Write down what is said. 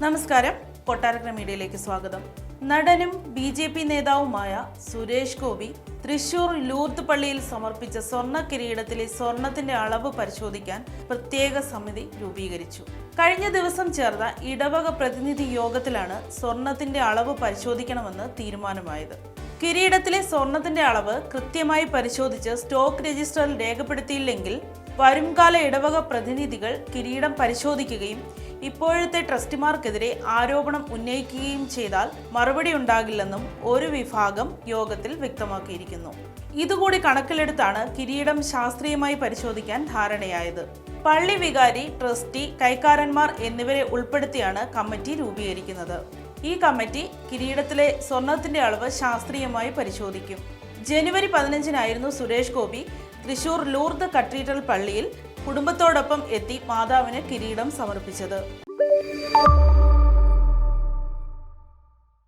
നമസ്കാരം, കൊട്ടാരക്കര മീഡിയയിലേക്ക് സ്വാഗതം. നടനും BJP നേതാവുമായ സുരേഷ് ഗോപി തൃശൂർ ലൂർദ് പള്ളിയിൽ സമർപ്പിച്ച സ്വർണ്ണ കിരീടത്തിലെ സ്വർണത്തിന്റെ അളവ് പരിശോധിക്കാൻ പ്രത്യേക സമിതി രൂപീകരിച്ചു. കഴിഞ്ഞ ദിവസം ചേർന്ന ഇടവക പ്രതിനിധി യോഗത്തിലാണ് സ്വർണത്തിന്റെ അളവ് പരിശോധിക്കണമെന്ന് തീരുമാനമായത്. കിരീടത്തിലെ സ്വർണത്തിന്റെ അളവ് കൃത്യമായി പരിശോധിച്ച് സ്റ്റോക്ക് രജിസ്റ്ററിൽ രേഖപ്പെടുത്തിയില്ലെങ്കിൽ വരുംകാല ഇടവക പ്രതിനിധികൾ കിരീടം പരിശോധിക്കുകയും ഇപ്പോഴത്തെ ട്രസ്റ്റിമാർക്കെതിരെ ആരോപണം ഉന്നയിക്കുകയും ചെയ്താൽ മറുപടി ഉണ്ടാകില്ലെന്നും ഒരു വിഭാഗം യോഗത്തിൽ വ്യക്തമാക്കിയിരിക്കുന്നു. ഇതുകൂടി കണക്കിലെടുത്താണ് കിരീടം ശാസ്ത്രീയമായി പരിശോധിക്കാൻ ധാരണയായത്. പള്ളി വികാരി, ട്രസ്റ്റി, കൈക്കാരന്മാർ എന്നിവരെ ഉൾപ്പെടുത്തിയാണ് കമ്മിറ്റി രൂപീകരിക്കുന്നത്. ഈ കമ്മിറ്റി കിരീടത്തിലെ സ്വർണത്തിന്റെ അളവ് ശാസ്ത്രീയമായി പരിശോധിക്കും. ജനുവരി 15-നായിരുന്നു സുരേഷ് ഗോപി തൃശൂർ ലൂർദ് കത്തീഡ്രൽ പള്ളിയിൽ കുടുംബത്തോടൊപ്പം എത്തി മാതാവിന് കിരീടം സമർപ്പിച്ചത്.